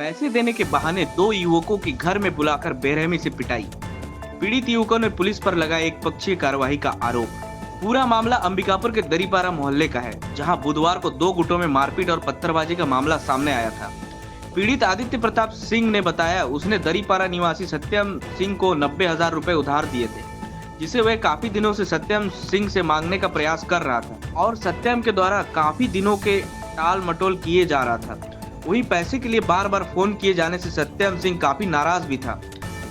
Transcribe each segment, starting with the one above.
पैसे देने के बहाने दो युवकों की घर में बुलाकर बेरहमी से पिटाई। पीड़ित युवकों ने पुलिस पर लगाया एक पक्षीय कार्रवाई का आरोप। पूरा मामला अंबिकापुर के दरीपारा मोहल्ले का है, जहां बुधवार को दो गुटों में मारपीट और पत्थरबाजी का मामला सामने आया था। पीड़ित आदित्य प्रताप सिंह ने बताया, उसने दरीपारा निवासी सत्यम सिंह को 90,000 रुपए उधार दिए थे, जिसे वह काफी दिनों से सत्यम सिंह से मांगने का प्रयास कर रहा था और सत्यम के द्वारा काफी दिनों के टाल मटोल किए जा रहा था। वही पैसे के लिए बार बार फोन किए जाने से सत्यम सिंह काफी नाराज भी था।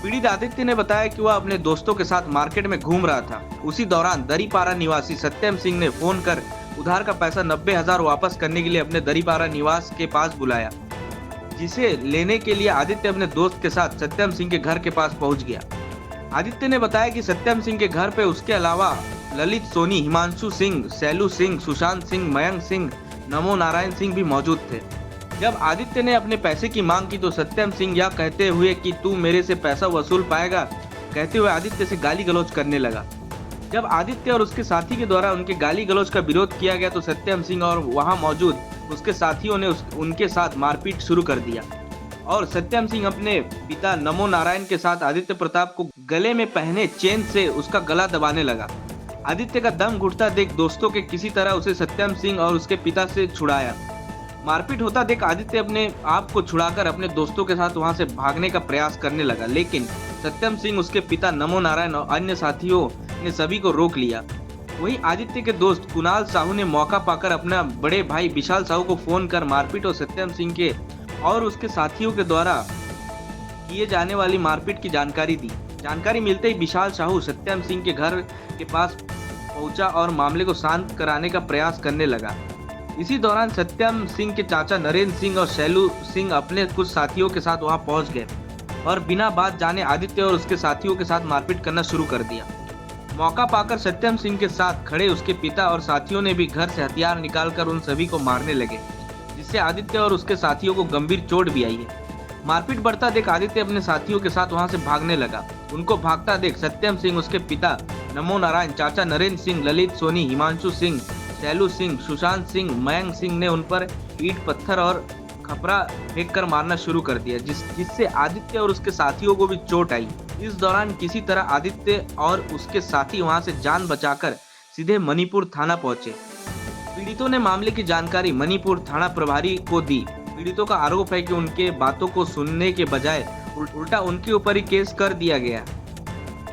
पीड़ित आदित्य ने बताया कि वह अपने दोस्तों के साथ मार्केट में घूम रहा था। उसी दौरान दरीपारा निवासी सत्यम सिंह ने फोन कर उधार का पैसा 90,000 वापस करने के लिए अपने दरीपारा निवास के पास बुलाया, जिसे लेने के लिए आदित्य अपने दोस्त के साथ सत्यम सिंह के घर के पास पहुंच गया। आदित्य ने बताया कि सत्यम सिंह के घर पे उसके अलावा ललित सोनी, हिमांशु सिंह, शैलू सिंह, सुशांत सिंह, मयंक सिंह, नमो नारायण सिंह भी मौजूद थे। जब आदित्य ने अपने पैसे की मांग की तो सत्यम सिंह यह कहते हुए कि तू मेरे से पैसा वसूल पाएगा, कहते हुए आदित्य से गाली गलौज करने लगा। जब आदित्य और उसके साथी के द्वारा उनके गाली गलौज का विरोध किया गया तो सत्यम सिंह और वहां मौजूद उसके साथियों ने उनके साथ मारपीट शुरू कर दिया और सत्यम सिंह अपने पिता नमो नारायण के साथ आदित्य प्रताप को गले में पहने चेन से उसका गला दबाने लगा। आदित्य का दम घुटता देख दोस्तों के किसी तरह उसे सत्यम सिंह और उसके पिता से छुड़ाया। मारपीट होता देख आदित्य अपने आप को छुड़ाकर अपने दोस्तों के साथ वहां से भागने का प्रयास करने लगा, लेकिन सत्यम सिंह, उसके पिता नमो नारायण और अन्य साथियों ने सभी को रोक लिया। वहीं आदित्य के दोस्त कुणाल साहू ने मौका पाकर अपना बड़े भाई विशाल साहू को फोन कर मारपीट और सत्यम सिंह के और उसके साथियों के द्वारा किए जाने वाली मारपीट की जानकारी दी। जानकारी मिलते ही विशाल साहू सत्यम सिंह के घर के पास पहुंचा और मामले को शांत कराने का प्रयास करने लगा। इसी दौरान सत्यम सिंह के चाचा नरेंद्र सिंह और शैलू सिंह अपने कुछ साथियों के साथ वहां पहुंच गए और बिना बात जाने आदित्य और उसके साथियों के साथ मारपीट करना शुरू कर दिया। मौका पाकर सत्यम सिंह के साथ खड़े उसके पिता और साथियों ने भी घर से हथियार निकालकर उन सभी को मारने लगे, जिससे आदित्य और उसके साथियों को गंभीर चोट भी आई है। मारपीट बढ़ता देख आदित्य अपने साथियों के साथ वहां से भागने लगा। उनको भागता देख सत्यम सिंह, उसके पिता नमो नारायण, चाचा नरेंद्र सिंह, ललित सोनी, हिमांशु सिंह, शैलू सिंह, सुशांत सिंह, मयंक सिंह ने उन पर ईंट पत्थर और खपरा फेंक कर मारना शुरू कर दिया, जिससे आदित्य और उसके साथियों को भी चोट आई। इस दौरान किसी तरह आदित्य और उसके साथी वहां से जान बचाकर सीधे मणिपुर थाना पहुंचे। पीड़ितों ने मामले की जानकारी मणिपुर थाना प्रभारी को दी। पीड़ितों का आरोप है कि उनके बातों को सुनने के बजाय उल्टा उनके ऊपर ही केस कर दिया गया।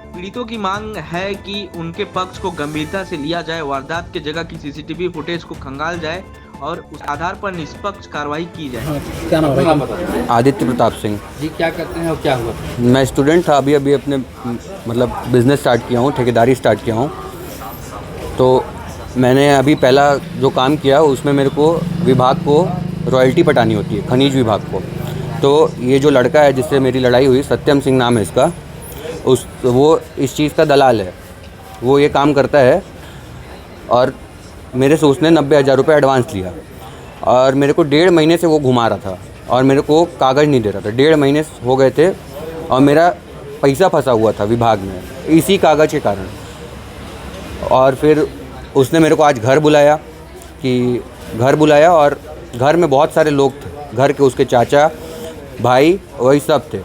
पीड़ितों की मांग है कि उनके पक्ष को गंभीरता से लिया जाए, वारदात की जगह की सीसीटीवी फुटेज को खंगाल जाए और उस आधार पर निष्पक्ष कार्रवाई की जाए। क्या नाम है? आदित्य प्रताप सिंह जी, क्या करते हैं और क्या हुआ? मैं स्टूडेंट था, अभी अपने मतलब बिज़नेस स्टार्ट किया हूँ, ठेकेदारी स्टार्ट किया हूँ। तो मैंने अभी पहला जो काम किया उसमें मेरे को विभाग को रॉयल्टी पटानी होती है, खनिज विभाग को। तो ये जो लड़का है जिससे मेरी लड़ाई हुई, सत्यम सिंह नाम है इसका, वो इस चीज़ का दलाल है। वो ये काम करता है और मेरे से उसने 90,000 रुपये एडवांस लिया और मेरे को 1.5 महीने से वो घुमा रहा था और मेरे को कागज़ नहीं दे रहा था। 1.5 महीने हो गए थे और मेरा पैसा फंसा हुआ था विभाग में इसी कागज़ के कारण। और फिर उसने मेरे को आज घर बुलाया और घर में बहुत सारे लोग थे, घर के उसके चाचा भाई वही सब थे।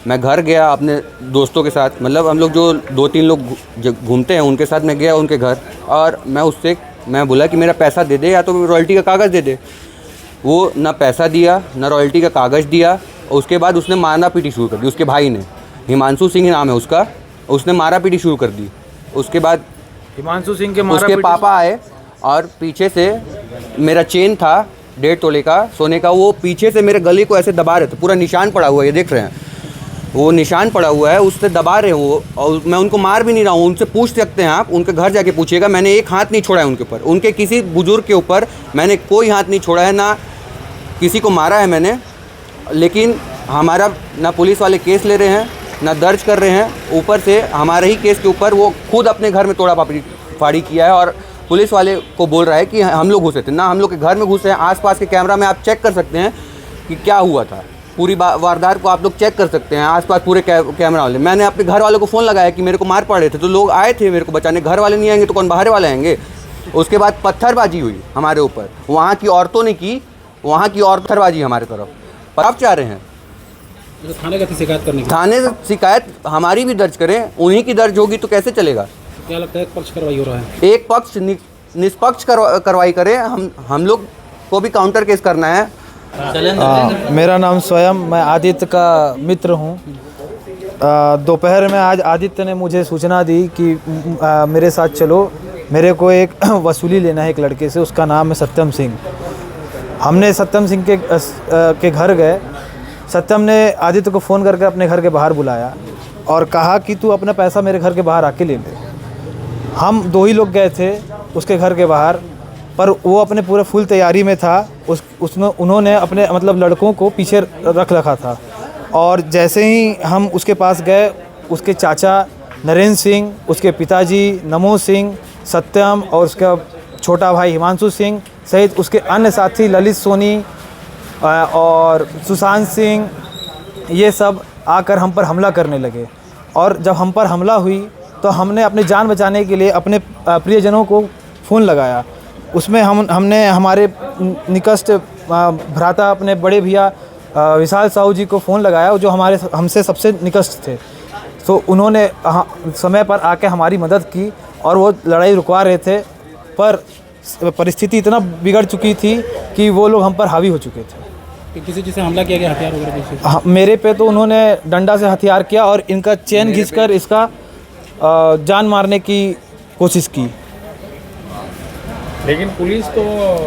मैं घर गया अपने दोस्तों के साथ, मतलब हम लोग जो 2-3 लोग घूमते हैं उनके साथ मैं गया उनके घर और मैं बोला कि मेरा पैसा दे दे या तो रॉयल्टी का कागज़ दे दे। वो ना पैसा दिया ना रॉयल्टी का कागज़ दिया। उसके बाद उसने मारना पीटी शुरू कर दी। उसके भाई ने, हिमांशु सिंह नाम है उसका, उसने मारा पीटी शुरू कर दी। उसके बाद हिमांशु सिंह के उसके पापा आए और पीछे से मेरा चेन था 1.5 तोले का सोने का, वो पीछे से मेरे गले को ऐसे दबा रहे थे। पूरा निशान पड़ा हुआ है, ये देख रहे हैं, वो निशान पड़ा हुआ है, उससे दबा रहे हैं वो। और मैं उनको मार भी नहीं रहा हूँ, उनसे पूछ सकते हैं आप, उनके घर जाके पूछिएगा। मैंने एक हाथ नहीं छोड़ा है उनके ऊपर, उनके किसी बुजुर्ग के ऊपर मैंने कोई हाथ नहीं छोड़ा है, ना किसी को मारा है मैंने। लेकिन हमारा ना पुलिस वाले केस ले रहे हैं ना दर्ज कर रहे हैं। ऊपर से हमारे ही केस के ऊपर वो खुद अपने घर में तोड़ा फाड़ी किया है और पुलिस वाले को बोल रहा है कि हम लोग घुसे थे। ना हम लोग के घर में घुसे हैं। आसपास के कैमरा में आप चेक कर सकते हैं कि क्या हुआ था। पूरी वारदात को आप लोग चेक कर सकते हैं, आसपास पूरे कैमरा वाले। मैंने अपने घर वालों को फ़ोन लगाया कि मेरे को मार पड़ रहे थे, तो लोग आए थे मेरे को बचाने। घर वाले नहीं आएंगे तो कौन बाहर वाले आएंगे। उसके बाद पत्थरबाजी हुई हमारे ऊपर, वहाँ की औरतों ने की, वहाँ की औरत पत्थरबाजी हमारे तरफ। पर आप चाह रहे हैं तो थाने का शिकायत करने की थाने से शिकायत हमारी भी दर्ज करें, उन्हीं की दर्ज होगी तो कैसे चलेगा। क्या लगता है एक पक्ष कार्रवाई हो रहा है? एक पक्ष निष्पक्ष कार्रवाई करें, हम लोग को भी काउंटर केस करना है। मेरा नाम स्वयं, मैं आदित्य का मित्र हूँ। दोपहर में आज आदित्य ने मुझे सूचना दी कि मेरे साथ चलो, मेरे को एक वसूली लेना है एक लड़के से, उसका नाम है सत्यम सिंह। हमने सत्यम सिंह के घर गए। सत्यम ने आदित्य को फ़ोन करके अपने घर के बाहर बुलाया और कहा कि तू अपना पैसा मेरे घर के बाहर आके ले ले। हम 2 ही लोग गए थे उसके घर के बाहर, पर वो अपने पूरे फुल तैयारी में था। उसमें उन्होंने अपने मतलब लड़कों को पीछे रख रखा था। और जैसे ही हम उसके पास गए, उसके चाचा नरेंद्र सिंह, उसके पिताजी नमो सिंह, सत्यम और उसका छोटा भाई हिमांशु सिंह सहित उसके अन्य साथी ललित सोनी और सुशांत सिंह, ये सब आकर हम पर हमला करने लगे। और जब हम पर हमला हुई तो हमने अपनी जान बचाने के लिए अपने प्रियजनों को फ़ोन लगाया। उसमें हमने हमारे निकट भ्राता अपने बड़े भैया विशाल साहू जी को फ़ोन लगाया, जो हमसे सबसे निकट थे। तो उन्होंने समय पर आके हमारी मदद की और वो लड़ाई रुकवा रहे थे, पर परिस्थिति इतना बिगड़ चुकी थी कि वो लोग हम पर हावी हो चुके थे। किसी चीज़ से हमला किया गया, हथियार वगैरह किसी से? हाँ, मेरे पे तो उन्होंने डंडा से हथियार किया और इनका चेन घिसकर इसका जान मारने की कोशिश की। लेकिन पुलिस तो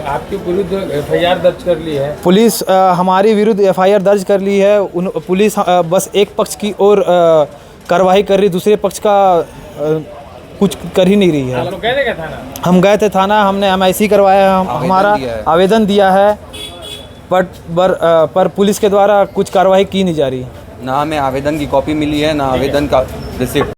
आपके विरुद्ध एफआईआर दर्ज कर ली है। पुलिस हमारे विरुद्ध एफआईआर दर्ज कर ली है। पुलिस बस एक पक्ष की ओर कार्रवाई कर रही, दूसरे पक्ष का कुछ कर ही नहीं रही है। तो गए थे क्या थाना? हम गए थे थाना, हमने MIC करवाया, हमारा आवेदन दिया है, पर पुलिस के द्वारा कुछ कार्रवाई की नहीं जा रही। ना हमें आवेदन की कॉपी मिली है, ना आवेदन का रिसिप्ट।